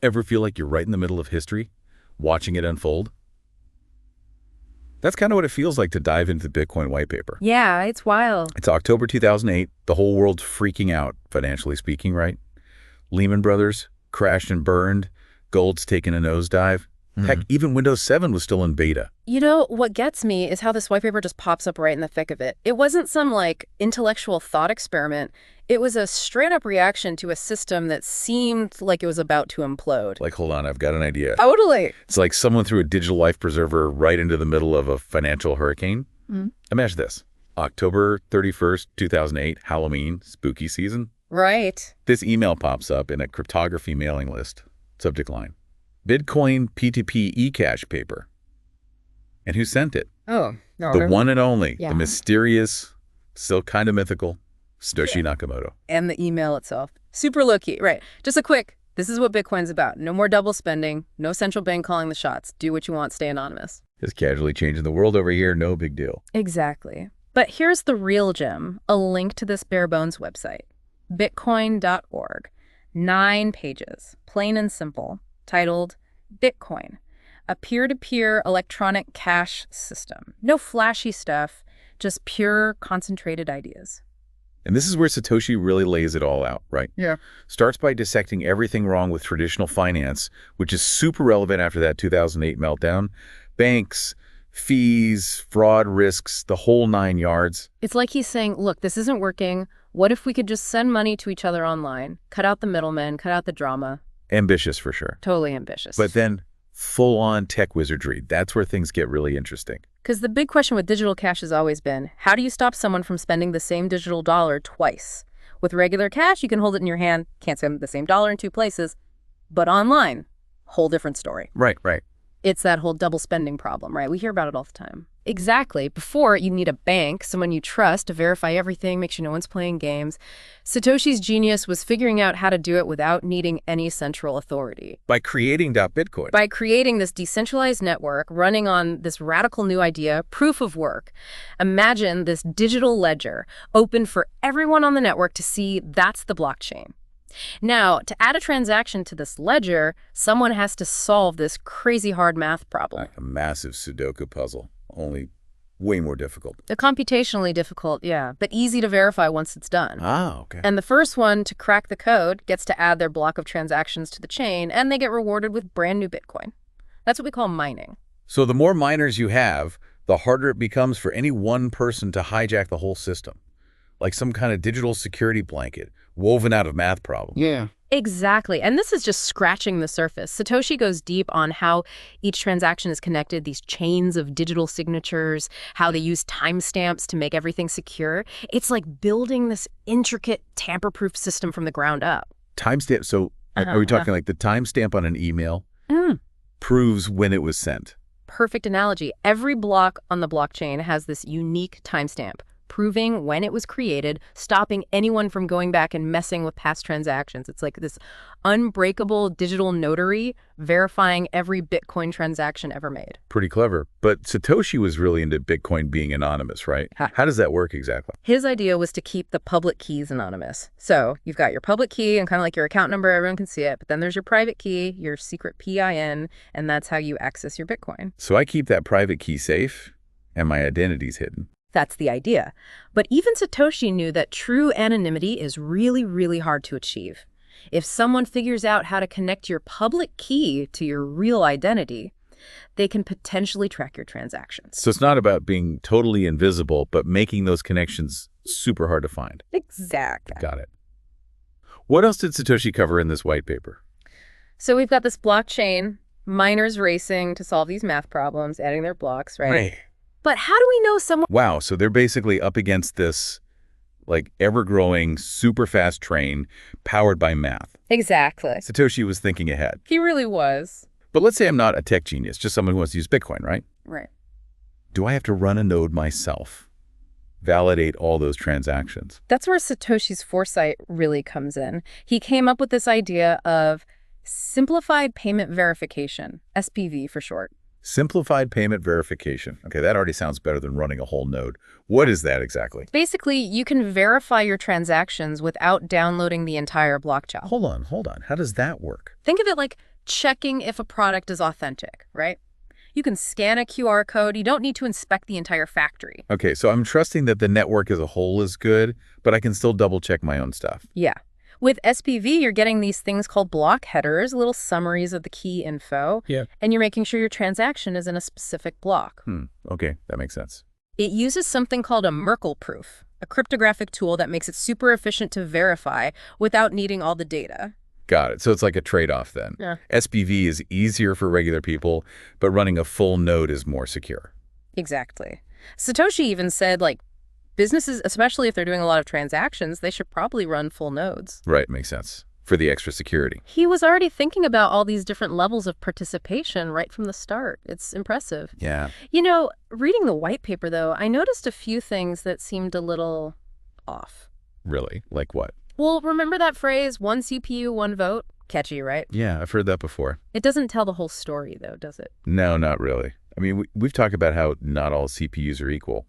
Ever feel like you're right in the middle of history, watching it unfold? That's kind of what it feels like to dive into the Bitcoin white paper. Yeah, it's wild. It's October 2008. The whole world's freaking out, financially speaking, right? Lehman Brothers crashed and burned. Gold's taken a nosedive. Heck, even Windows 7 was still in beta. You know, what gets me is how this white paper just pops up right in the thick of it. It wasn't some, intellectual thought experiment. It was a straight-up reaction to a system that seemed like it was about to implode. Like, hold on, I've got an idea. Totally. It's like someone threw a digital life preserver right into the middle of a financial hurricane. Imagine this. October 31st, 2008, Halloween, spooky season. Right. This email pops up in a cryptography mailing list. Subject line: Bitcoin P2P eCash paper. And who sent it? Oh, no. The one and only, Yeah. the mysterious, still kind of mythical, Satoshi Nakamoto. And the email itself. Super low-key. Right. Just a quick, this is what Bitcoin's about. No more double spending. No central bank calling the shots. Do what you want. Stay anonymous. Just casually changing the world over here. No big deal. Exactly. But here's the real gem, a link to this bare bones website. Bitcoin.org. 9 pages, plain and simple, titled Bitcoin, a peer-to-peer electronic cash system. No flashy stuff, just pure concentrated ideas. And this is where Satoshi really lays it all out, right? Yeah. Starts by dissecting everything wrong with traditional finance, which is super relevant after that 2008 meltdown. Banks, fees, fraud risks, the whole 9 yards. It's like he's saying, look, this isn't working. What if we could just send money to each other online? Cut out the middlemen, cut out the drama. Ambitious for sure. Totally ambitious. But then full-on tech wizardry. That's where things get really interesting. Because the big question with digital cash has always been, how do you stop someone from spending the same digital dollar twice? With regular cash, you can hold it in your hand, can't spend the same dollar in 2 places. But online, whole different story. Right. It's that whole double spending problem, right? We hear about it all the time. Exactly. Before, you need a bank, someone you trust to verify everything, make sure no one's playing games. Satoshi's genius was figuring out how to do it without needing any central authority. By creating .Bitcoin. By creating this decentralized network running on this radical new idea, proof of work. Imagine this digital ledger open for everyone on the network to see. That's the blockchain. Now, to add a transaction to this ledger, someone has to solve this crazy hard math problem. Like a massive Sudoku puzzle, only way more difficult. Computationally difficult, yeah, but easy to verify once it's done. Ah, okay. And the first one to crack the code gets to add their block of transactions to the chain, and they get rewarded with brand new Bitcoin. That's what we call mining. So the more miners you have, the harder it becomes for any one person to hijack the whole system. Like some kind of digital security blanket woven out of math problems. Yeah. Exactly. And this is just scratching the surface. Satoshi goes deep on how each transaction is connected, these chains of digital signatures, how they use timestamps to make everything secure. It's like building this intricate tamper-proof system from the ground up. Timestamp. So are we talking like the timestamp on an email proves when it was sent? Perfect analogy. Every block on the blockchain has this unique timestamp, proving when it was created, stopping anyone from going back and messing with past transactions. It's like this unbreakable digital notary verifying every Bitcoin transaction ever made. Pretty clever. But Satoshi was really into Bitcoin being anonymous, right? How does that work exactly? His idea was to keep the public keys anonymous. So you've got your public key and kind of like your account number, everyone can see it. But then there's your private key, your secret PIN, and that's how you access your Bitcoin. So I keep that private key safe and my identity's hidden. That's the idea. But even Satoshi knew that true anonymity is really, really hard to achieve. If someone figures out how to connect your public key to your real identity, they can potentially track your transactions. So it's not about being totally invisible, but making those connections super hard to find. Exactly. Got it. What else did Satoshi cover in this white paper? So we've got this blockchain, miners racing to solve these math problems, adding their blocks, right? But how do we know someone... Wow, so they're basically up against this like ever-growing, super fast train powered by math. Exactly. Satoshi was thinking ahead. He really was. But let's say I'm not a tech genius, just someone who wants to use Bitcoin, right? Right. Do I have to run a node myself? Validate all those transactions? That's where Satoshi's foresight really comes in. He came up with this idea of simplified payment verification, SPV for short. Simplified payment verification. Okay, that already sounds better than running a whole node. What is that exactly? Basically, you can verify your transactions without downloading the entire blockchain. Hold on. How does that work? Think of it like checking if a product is authentic, right? You can scan a QR code. You don't need to inspect the entire factory. Okay, so I'm trusting that the network as a whole is good, but I can still double-check my own stuff. Yeah. With SPV, you're getting these things called block headers, little summaries of the key info, Yeah. and you're making sure your transaction is in a specific block. Okay, that makes sense. It uses something called a Merkle proof, a cryptographic tool that makes it super efficient to verify without needing all the data. Got it. So it's like a trade-off then. Yeah. SPV is easier for regular people, but running a full node is more secure. Exactly. Satoshi even said, like, businesses, especially if they're doing a lot of transactions, they should probably run full nodes. Right, makes sense. For the extra security. He was already thinking about all these different levels of participation right from the start. It's impressive. Yeah. You know, reading the white paper, though, I noticed a few things that seemed a little off. Really? Like what? Well, remember that phrase, one CPU, one vote? Catchy, right? Yeah, I've heard that before. It doesn't tell the whole story, though, does it? No, not really. I mean, we've talked about how not all CPUs are equal.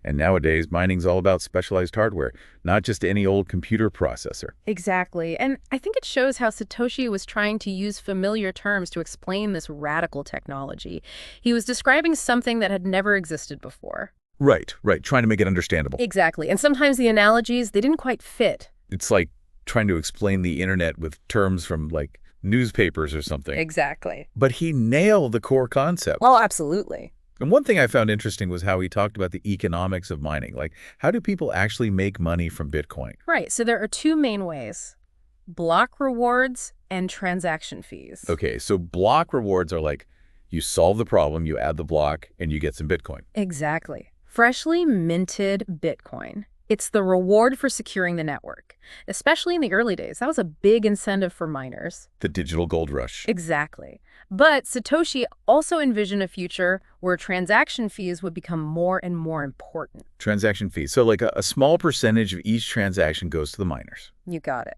And nowadays, mining's all about specialized hardware, not just any old computer processor. Exactly. And I think it shows how Satoshi was trying to use familiar terms to explain this radical technology. He was describing something that had never existed before. Right. Trying to make it understandable. Exactly. And sometimes the analogies, they didn't quite fit. It's like trying to explain the internet with terms from, like, newspapers or something. Exactly. But he nailed the core concept. Well, absolutely. And one thing I found interesting was how he talked about the economics of mining. Like, how do people actually make money from Bitcoin? Right. So there are two main ways: block rewards and transaction fees. Okay, so block rewards are like, you solve the problem, you add the block, and you get some Bitcoin. Exactly. Freshly minted Bitcoin. It's the reward for securing the network. Especially in the early days, that was a big incentive for miners. The digital gold rush. Exactly. But Satoshi also envisioned a future where transaction fees would become more and more important. Transaction fees. So like a small percentage of each transaction goes to the miners. You got it.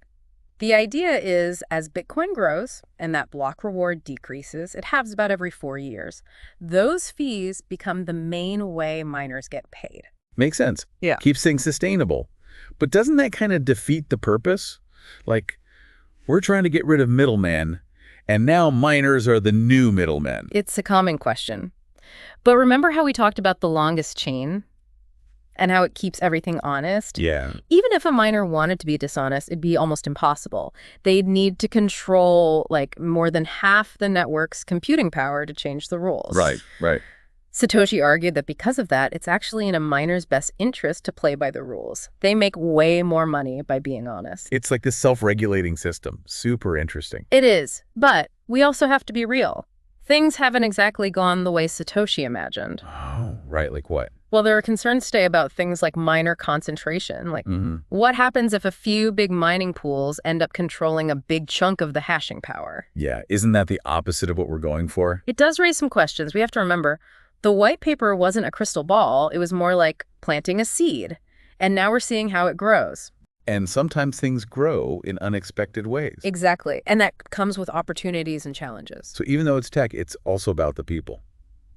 The idea is, as Bitcoin grows and that block reward decreases, it halves about every 4 years, those fees become the main way miners get paid. Makes sense. Yeah. Keeps things sustainable. But doesn't that kind of defeat the purpose? Like, we're trying to get rid of middlemen, and now miners are the new middlemen. It's a common question. But remember how we talked about the longest chain and how it keeps everything honest? Yeah. Even if a miner wanted to be dishonest, it'd be almost impossible. They'd need to control, like, more than half the network's computing power to change the rules. Right. Satoshi argued that because of that, it's actually in a miner's best interest to play by the rules. They make way more money by being honest. It's like this self-regulating system. Super interesting. It is, but we also have to be real. Things haven't exactly gone the way Satoshi imagined. Oh, right. Like what? Well, there are concerns today about things like miner concentration. Like, what happens if a few big mining pools end up controlling a big chunk of the hashing power? Yeah. Isn't that the opposite of what we're going for? It does raise some questions. We have to remember, the white paper wasn't a crystal ball. It was more like planting a seed. And now we're seeing how it grows. And sometimes things grow in unexpected ways. Exactly. And that comes with opportunities and challenges. So even though it's tech, it's also about the people,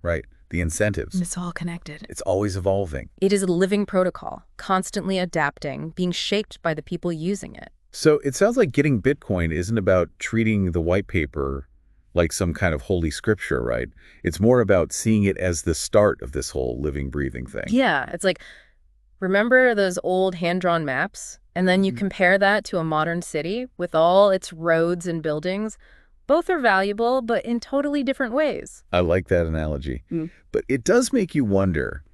right? The incentives. It's all connected. It's always evolving. It is a living protocol, constantly adapting, being shaped by the people using it. So it sounds like getting Bitcoin isn't about treating the white paper like some kind of holy scripture, right? It's more about seeing it as the start of this whole living, breathing thing. Yeah, it's like, remember those old hand-drawn maps? And then you compare that to a modern city with all its roads and buildings. Both are valuable, but in totally different ways. I like that analogy. But it does make you wonder,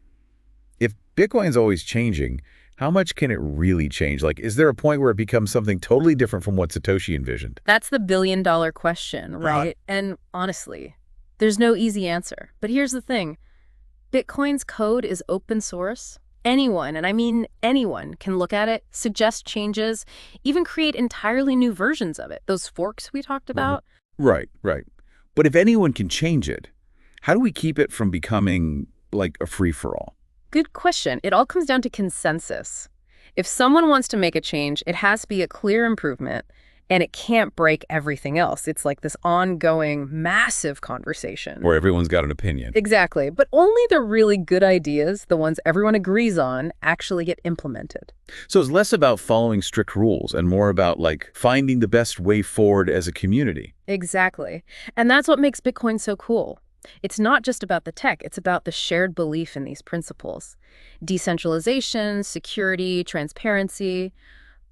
if Bitcoin's always changing, how much can it really change? Like, is there a point where it becomes something totally different from what Satoshi envisioned? That's the billion-dollar question, right? And honestly, there's no easy answer. But here's the thing. Bitcoin's code is open source. Anyone, and I mean anyone, can look at it, suggest changes, even create entirely new versions of it. Those forks we talked about. Right. But if anyone can change it, how do we keep it from becoming like a free-for-all? Good question. It all comes down to consensus. If someone wants to make a change, it has to be a clear improvement, And it can't break everything else. It's like this ongoing, massive conversation. Where everyone's got an opinion. Exactly. But only the really good ideas, the ones everyone agrees on, actually get implemented. So it's less about following strict rules and more about, like, finding the best way forward as a community. Exactly. And that's what makes Bitcoin so cool. It's not just about the tech, it's about the shared belief in these principles. Decentralization, security, transparency.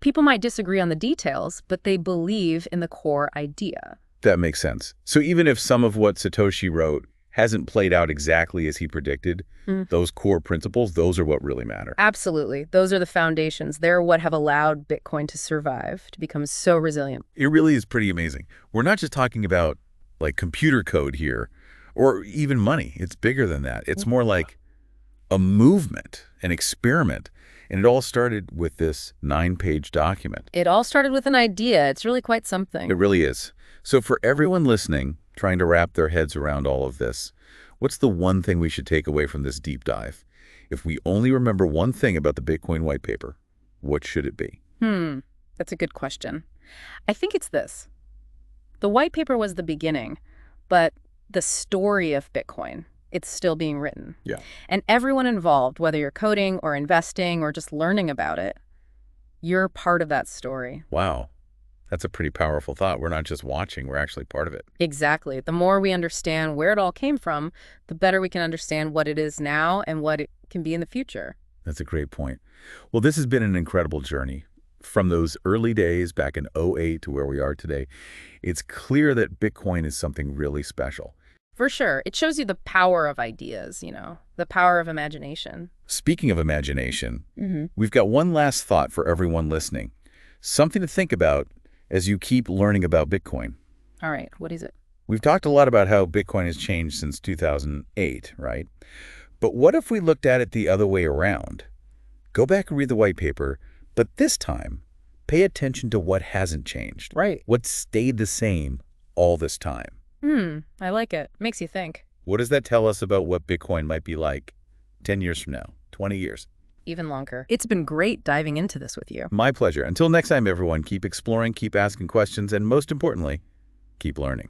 People might disagree on the details, but they believe in the core idea. That makes sense. So even if some of what Satoshi wrote hasn't played out exactly as he predicted, those core principles, those are what really matter. Absolutely. Those are the foundations. They're what have allowed Bitcoin to survive, to become so resilient. It really is pretty amazing. We're not just talking about, like, computer code here or even money. It's bigger than that. It's more like a movement, an experiment. And it all started with this 9-page document. It all started with an idea. It's really quite something. It really is. So for everyone listening, trying to wrap their heads around all of this, what's the one thing we should take away from this deep dive? If we only remember one thing about the Bitcoin white paper, what should it be? That's a good question. I think it's this. The white paper was the beginning, but the story of Bitcoin, it's still being written. Yeah. And everyone involved, whether you're coding or investing or just learning about it, you're part of that story. Wow. That's a pretty powerful thought. We're not just watching, we're actually part of it. Exactly. The more we understand where it all came from, the better we can understand what it is now and what it can be in the future. That's a great point. Well, this has been an incredible journey. From those early days back in '08 to where we are today, it's clear that Bitcoin is something really special. For sure. It shows you the power of ideas, the power of imagination. Speaking of imagination, we've got one last thought for everyone listening. Something to think about as you keep learning about Bitcoin. All right. What is it? We've talked a lot about how Bitcoin has changed since 2008, right? But what if we looked at it the other way around? Go back and read the white paper, but this time, pay attention to what hasn't changed. Right. What stayed the same all this time. I like it. Makes you think. What does that tell us about what Bitcoin might be like 10 years from now, 20 years? Even longer. It's been great diving into this with you. My pleasure. Until next time, everyone, keep exploring, keep asking questions, and most importantly, keep learning.